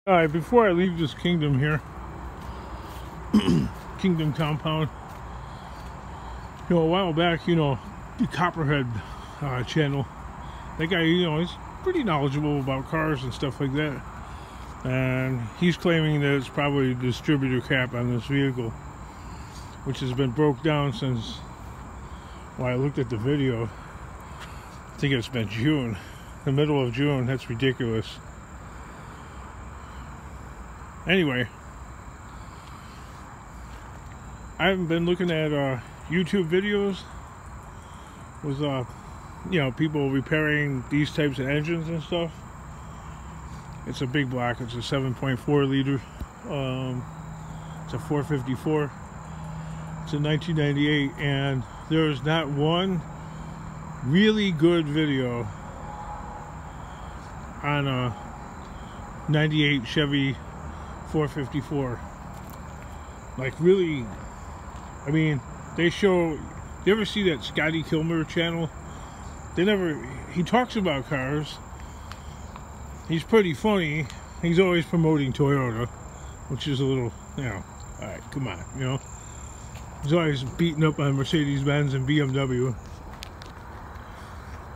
Alright, before I leave this kingdom here, kingdom compound, a while back, the Copperhead channel, that guy, he's pretty knowledgeable about cars and stuff like that, and he's claiming that it's probably a distributor cap on this vehicle, which has been broke down since, I looked at the video, I think it's been June, the middle of June. That's ridiculous. Anyway, I've been looking at YouTube videos with people repairing these types of engines and stuff. It's a big block. It's a 7.4 liter. It's a 454. It's a 1998, and there's not one really good video on a 98 Chevy 454. Like, really, I mean, they show, you ever see that Scotty Kilmer channel? He talks about cars. He's pretty funny. He's always promoting Toyota, which is a little, alright, come on, He's always beating up on Mercedes-Benz and BMW.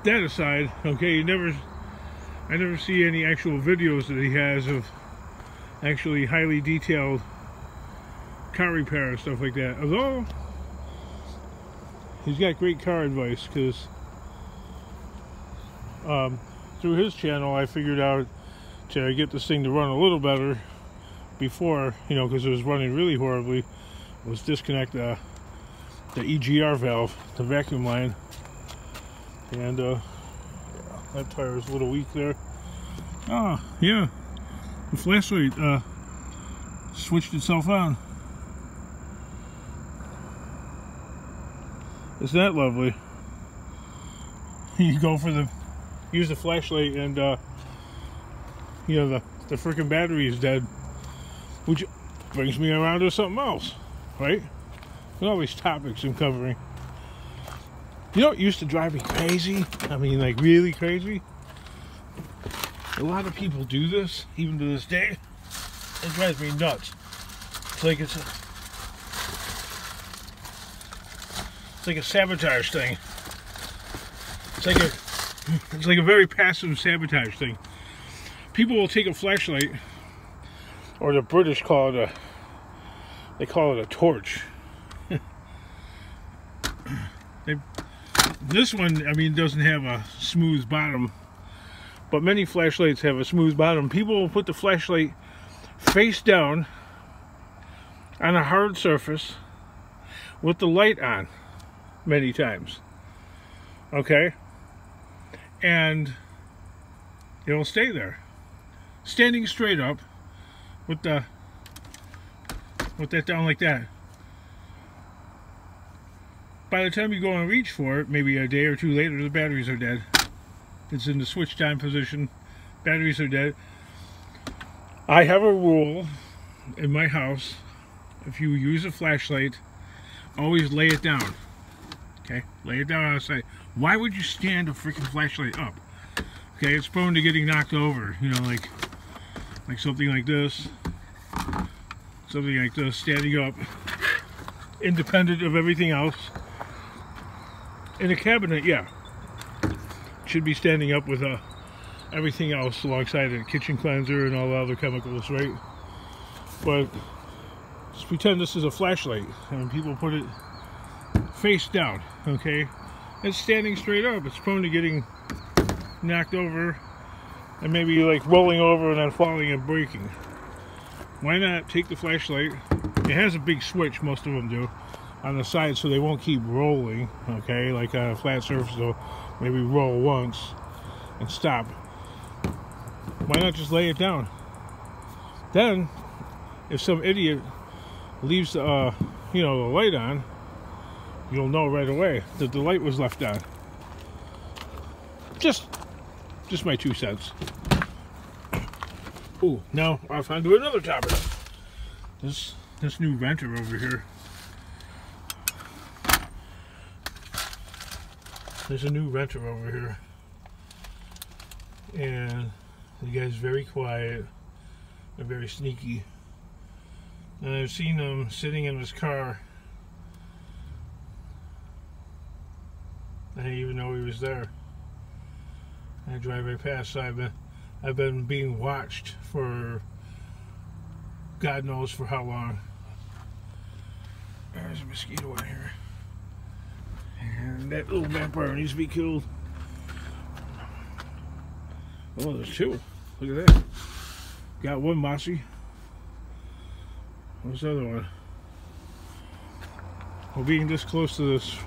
That aside, okay, I never see any actual videos that he has of actually highly detailed car repair and stuff like that. Although he's got great car advice, because through his channel I figured out to get this thing to run a little better before, because it was running really horribly, was disconnect the EGR valve, the vacuum line, and that tire is a little weak there. Oh yeah, the flashlight switched itself on. Isn't that lovely? You go for use the flashlight, and the freaking battery is dead, which brings me around to something else, right? With all these topics I'm covering, it used to drive me crazy. I mean, like, really crazy. A lot of people do this, even to this day. It drives me nuts. It's like a sabotage thing. It's like a very passive sabotage thing. People will take a flashlight, or the British call it a torch. This one, I mean, doesn't have a smooth bottom, but many flashlights have a smooth bottom. People will put the flashlight face down on a hard surface with the light on many times, okay, and it'll stay there standing straight up with that down like that. By the time you go and reach for it, maybe a day or two later, the batteries are dead. It's in the switched on position. Batteries are dead. I have a rule in my house: if you use a flashlight, always lay it down. Okay, lay it down outside. Why would you stand a freaking flashlight up? Okay, it's prone to getting knocked over. Like something like this, standing up, independent of everything else. In a cabinet, yeah, should be standing up with everything else alongside it, kitchen cleanser and all the other chemicals, right? But let's pretend this is a flashlight, and people put it face down, okay? It's standing straight up. It's prone to getting knocked over, and maybe like rolling over and then falling and breaking. Why not take the flashlight? It has a big switch, most of them do, on the side, so they won't keep rolling, okay? Like on a flat surface, they'll maybe roll once and stop. Why not just lay it down? Then, if some idiot leaves the light on, you'll know right away that the light was left on. Just my 2 cents. Ooh, now off onto another topic. This new renter over here. There's a new renter over here, and the guy's very quiet, They're very sneaky. And I've seen him sitting in his car. I didn't even know he was there. I drive right past, so I've been being watched for God knows for how long. There's a mosquito in here. And that little vampire needs to be killed. Oh, there's two. Look at that. Got one mossy. What's the other one? Well, being this close to this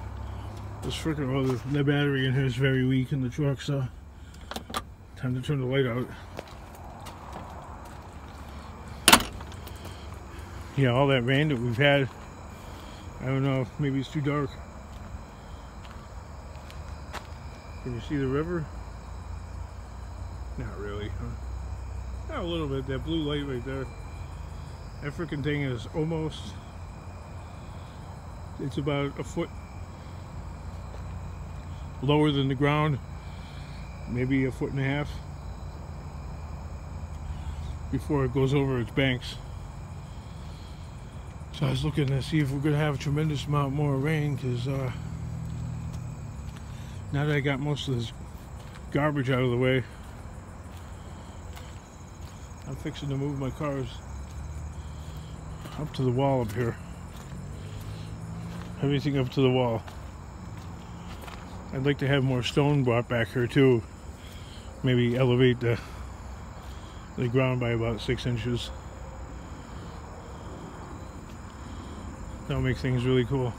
freaking, well, the battery in here is very weak in the truck, so time to turn the light out. Yeah, all that rain that we've had, I don't know, maybe it's too dark. Can you see the river? Not really, huh? Not a little bit, that blue light right there. That freaking thing is almost, it's about a foot lower than the ground, maybe a foot and a half before it goes over its banks. So I was looking to see if we're going to have a tremendous amount more rain, because now that I got most of this garbage out of the way, I'm fixing to move my cars up to the wall up here. Everything up to the wall. I'd like to have more stone brought back here too. Maybe elevate the ground by about 6 inches. That'll make things really cool.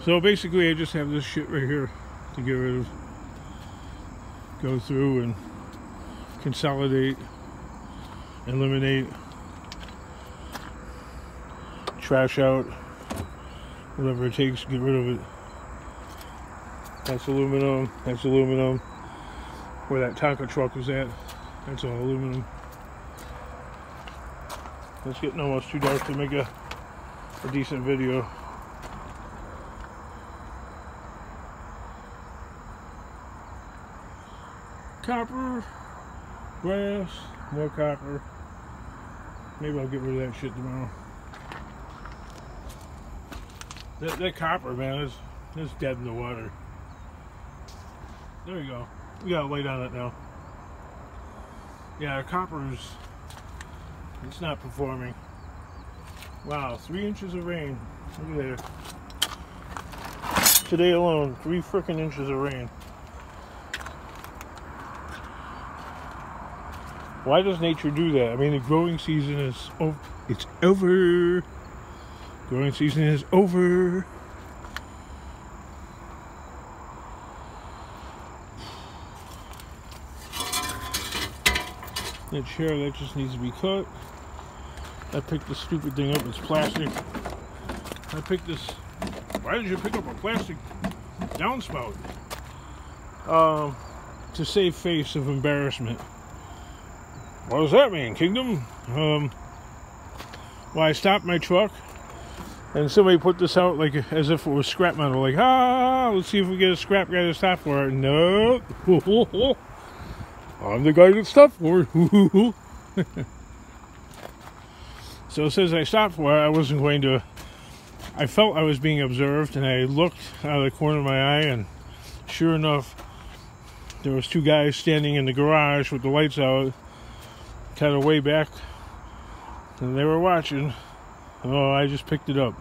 So basically I just have this shit right here to get rid of. Go through and consolidate, eliminate, trash out, whatever it takes to get rid of it. That's aluminum, that's aluminum. Where that Tonka truck was at, that's all aluminum. It's getting almost too dark to make a decent video. Copper, brass, more copper. Maybe I'll get rid of that shit tomorrow. That copper, man, is dead in the water. There you go. We got a light on it now. Yeah, copper's, it's not performing. Wow, 3 inches of rain. Look at that. Today alone, 3 frickin' inches of rain. Why does nature do that? I mean, the growing season is over. It's over. Growing season is over. That chair, that just needs to be cut. I picked this stupid thing up. It's plastic. I picked this. Why did you pick up a plastic downspout? To save face of embarrassment. What does that mean, Kingdom? Well, I stopped my truck and somebody put this out like as if it was scrap metal. Like, let's see if we get a scrap guy to stop for it. Nope. I'm the guy that stopped for it. So it says I stopped for it. I wasn't going to. I felt I was being observed, and I looked out of the corner of my eye, and sure enough, there was 2 guys standing in the garage with the lights out, kind of way back, and they were watching. Oh, I just picked it up,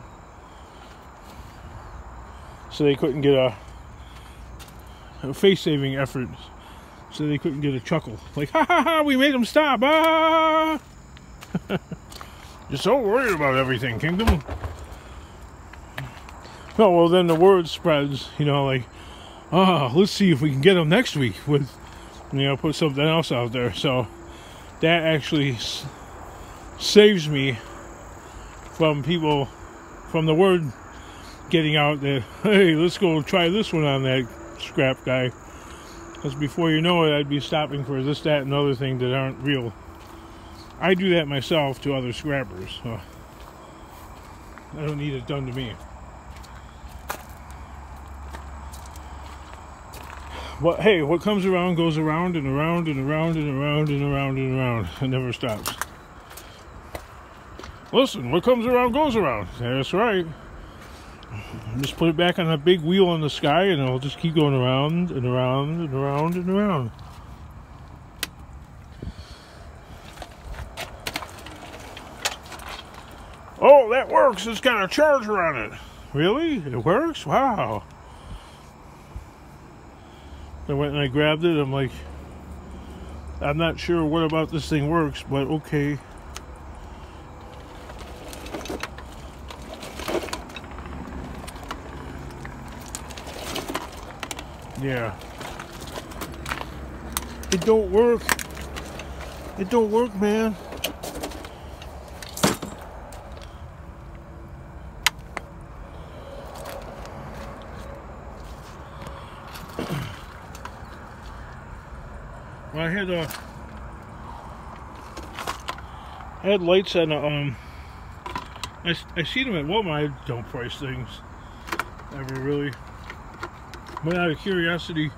so they couldn't get a face-saving effort. So they couldn't get a chuckle. Like, ha ha ha, we made them stop. Ah! You're so worried about everything, Kingdom. Oh, well, then the word spreads, you know, like, let's see if we can get them next week with, you know, put something else out there. So that actually saves me from people, from the word getting out that, hey, let's go try this one on that scrap guy. Because before you know it, I'd be stopping for this, that, and other thing that aren't real. I do that myself to other scrappers. So I don't need it done to me. But hey, what comes around goes around and around and around and around and around and around. It never stops. Listen, what comes around goes around. That's right. Just put it back on that big wheel in the sky and it'll just keep going around and around and around and around. Oh, that works. It's got a charger on it. Really? It works? Wow. I went and I grabbed it. I'm like, I'm not sure what about this thing works, but okay. Yeah. It don't work. It don't work, man. Well, I had lights on I see them at Walmart. I don't price things ever really. But out of curiosity,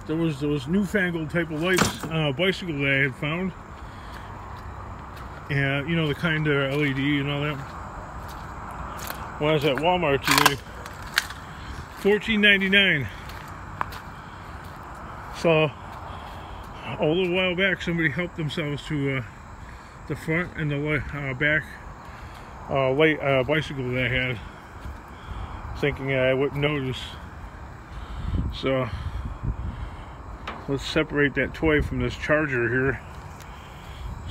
there was those newfangled type of lights on a bicycle that I had found. And you know, the kind of LED and all that. When I was at Walmart today, $14.99. So a little while back, somebody helped themselves to the front and the back light bicycle that I had, thinking I wouldn't notice. So let's separate that toy from this charger here,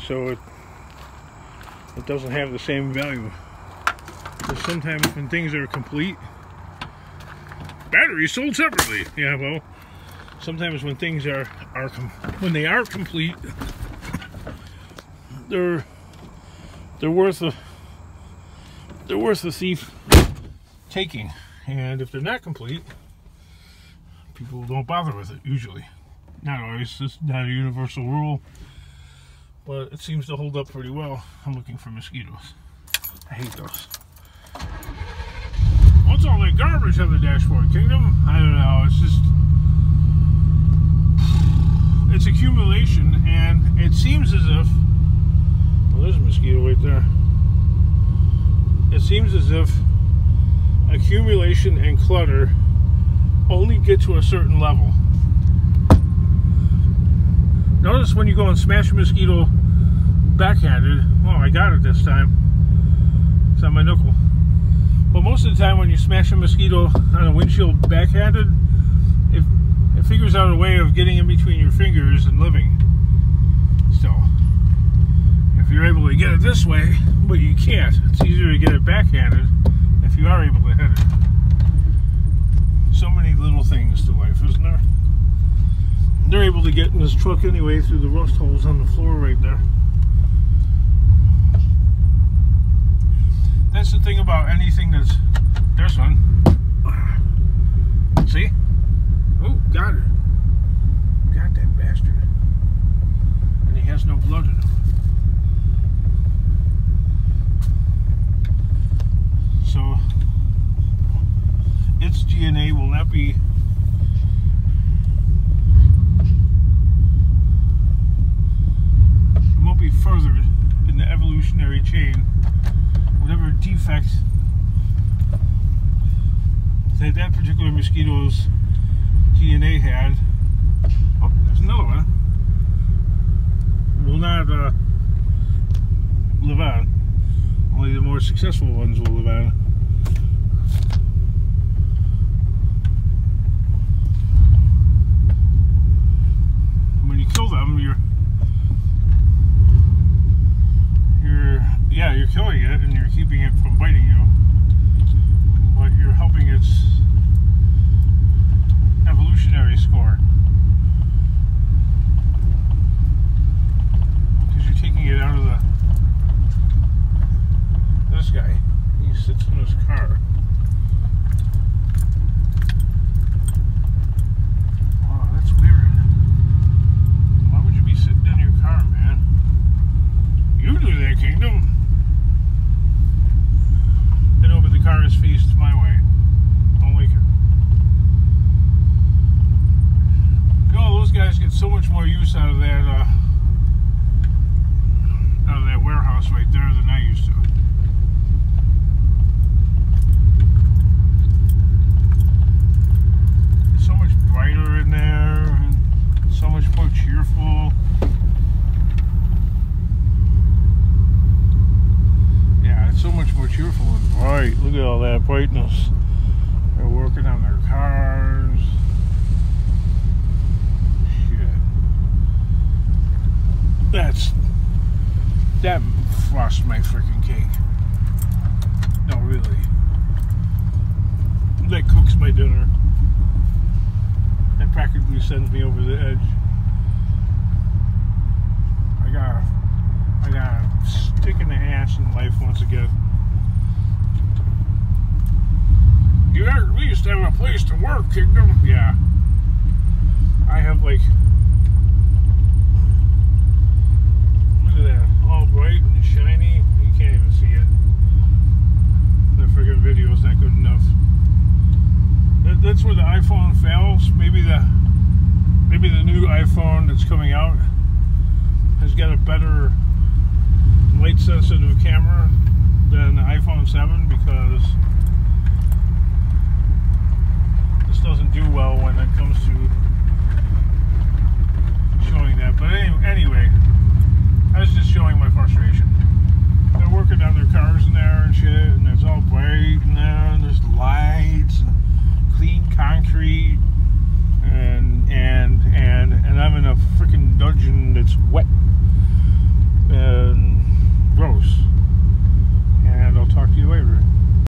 so it doesn't have the same value. Because sometimes when things are complete, batteries sold separately. Yeah, well, sometimes when things are complete, they're worth the thief taking. And if they're not complete, people don't bother with it usually. Not always. It's not a universal rule, but it seems to hold up pretty well. I'm looking for mosquitoes. I hate those. What's all that garbage on the dashboard, Kingdom? I don't know. It's just, it's accumulation, and it seems as if, well, there's a mosquito right there. It seems as if accumulation and clutter only get to a certain level. Notice when you go and smash a mosquito backhanded, oh, I got it this time. It's on my knuckle. But most of the time when you smash a mosquito on a windshield backhanded, it figures out a way of getting in between your fingers and living. So, if you're able to get it this way, but you can't, it's easier to get it backhanded if you are able to hit it. So many little things to life, isn't there? They're able to get in this truck anyway through the rust holes on the floor right there. That's the thing about anything that's... There's one. See? Oh, got it. Got that bastard. And he has no blood in him. So, its DNA will not be... It won't be furthered in the evolutionary chain. Whatever defect that particular mosquito's DNA had, oh, there's another one, will not live on. Only the more successful ones will live on. When you kill them, you're killing it and you're keeping it from biting you, but you're helping its evolutionary score, because you're taking it out of this guy. He sits in this so much more use out of that warehouse right there than I used to. It's so much brighter in there, and so much more cheerful. Yeah, it's so much more cheerful and bright. Look at all that brightness. They're working on their cars. That frosts my freaking cake. No, really. That cooks my dinner. That practically sends me over the edge. I got a stick in the ass in life once again. We used to have a place to work, Kingdom. Yeah. I have like, look at that, all bright and shiny. You can't even see it. The friggin' video's not good enough. That's where the iPhone fails. Maybe the new iPhone that's coming out has got a better light sensitive camera than the iPhone 7, because this doesn't do well when it comes to showing that. But anyway, I was just showing my frustration. They're working on their cars in there and shit, and it's all bright and that.